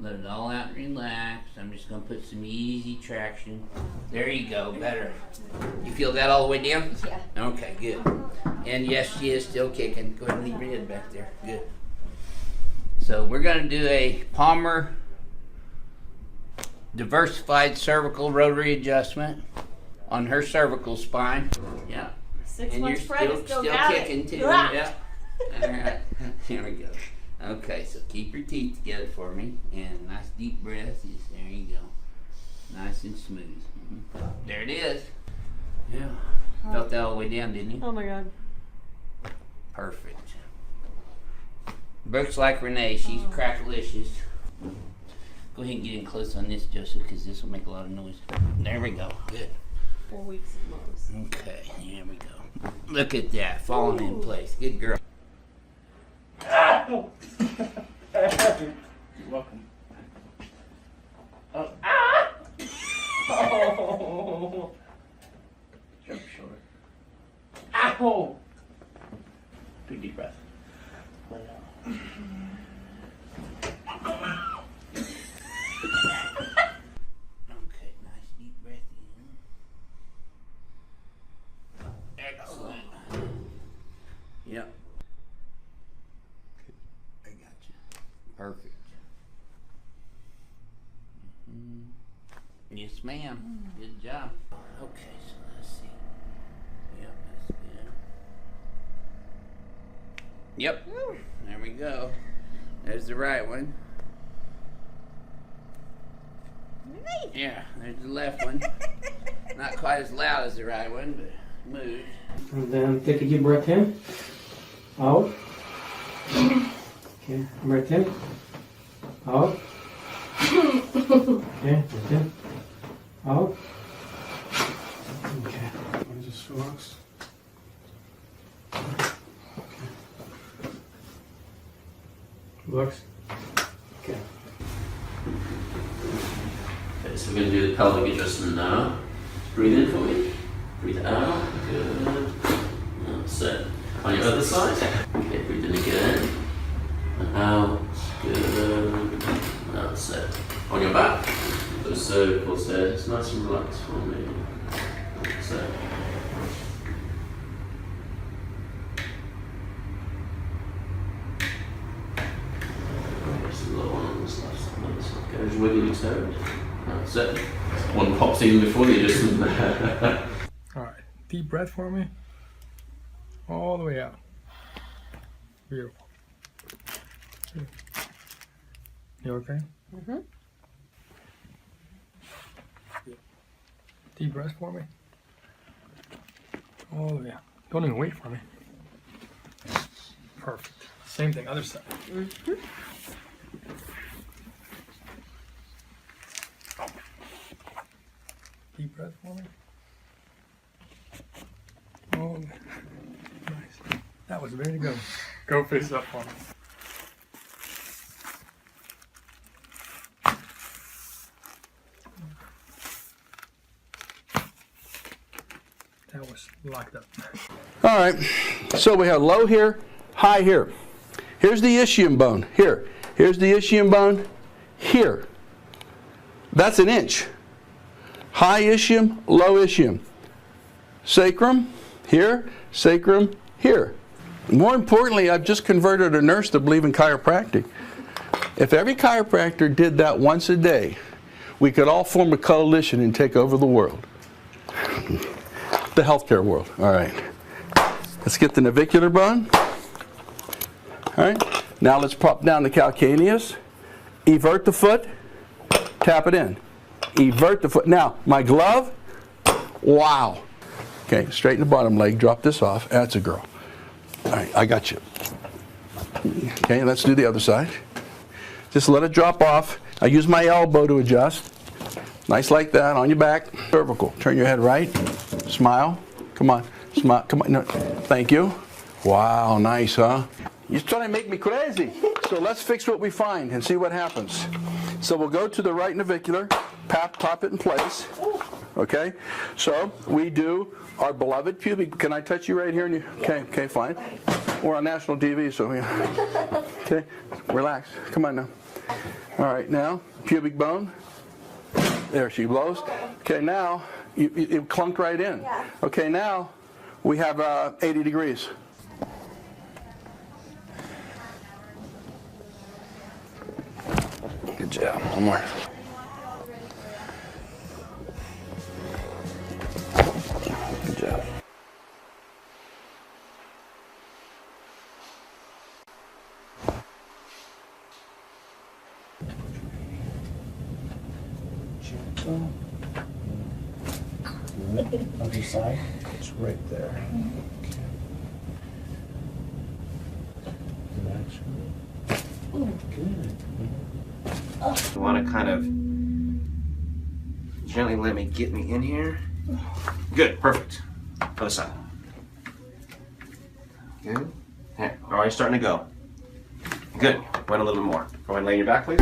Let it all out and relax. I'm just going to put some easy traction. There you go, better. You feel that all the way down? Yeah. Okay, good. And yes, she is still kicking. Go ahead and leave your head back there. Good. So we're going to do a Palmer diversified cervical rotary adjustment on her cervical spine. Yeah. 6 And months you're pregnant, still got kicking it. too. Ah. Yeah. All right. Here we go. Okay, so keep your teeth together for me, and nice deep breath. Yes, there you go. Nice and smooth. There it is. Yeah. Felt that all the way down, didn't you? Oh my God. Perfect. Brooks like Renee. She's crackalicious. Go ahead and get in close on this, Joseph, because this will make a lot of noise. There we go. Good. 4 weeks of lows. Okay, here we go. Look at that, falling in place. Good girl. You're welcome. Oh. Ah! Oh. Jump short. Ow! Big deep breath. Let it out. Okay, nice deep breath in. Excellent. Yep. I got you. Perfect. Yes, ma'am. Good job. Okay, so let's see. Yep, that's good. Yep. There we go. There's the right one. Yeah, there's the left one. Not quite as loud as the right one, but moves. And then take a deep breath in. Out. Okay, breath in. Out. Okay, breath in. Out. Okay. What is this, relax? Okay. Relax. Okay. Okay, so we're going to do the pelvic adjustment now. Breathe in for me. Breathe out. Good. That's it. On your other side. Okay, breathe in again. And out. Good. That's it. On your back. Those circles there. It's nice and relaxed for me. That's it. Just a little one on this left side. Okay, just wiggle your toes. That's it. One pops in before the adjustment. Alright, deep breath for me. All the way out. Beautiful. You okay? Mm-hmm. Deep breath for me. All the way out. Don't even wait for me. Perfect. Same thing, other side. Mm-hmm. Deep breath for me. Oh, nice. That was ready to go. Go face up for me. That was locked up. All right, so we have low here, high here. Here's the ischium bone, here. Here's the ischium bone, here. That's an inch. High ischium, low ischium. Sacrum, here, sacrum, here. More importantly, I've just converted a nurse to believe in chiropractic. If every chiropractor did that once a day, we could all form a coalition and take over the world. The healthcare world. All right. Let's get the navicular bone. All right. Now let's pop down the calcaneus. Evert the foot. Tap it in. Evert the foot. Now, my glove. Wow. Okay, straighten the bottom leg. Drop this off. That's a girl. All right, I got you. Okay, let's do the other side. Just let it drop off. I use my elbow to adjust. Nice like that, on your back. Cervical. Turn your head right. Smile. Come on. Smile. Come on. No. Thank you. Wow, nice, huh? You're trying to make me crazy. So let's fix what we find and see what happens. So we'll go to the right navicular, pop it in place. Okay? So we do our beloved pubic. Can I touch you right here? And you, okay, fine. We're on national TV, so yeah. Okay, relax. Come on now. All right, now, pubic bone. There she blows. Okay, now, it clunked right in. Yeah. Okay, now, we have 80 degrees. Good job. One more. Good job. Gentle. Good. Other side. It's right there. Okay. Relax. Good. You want to kind of gently let me get me in here. Good, perfect. Other side. Good. Here, already starting to go. Good. Wait a little bit more. Go ahead and lay your back, please.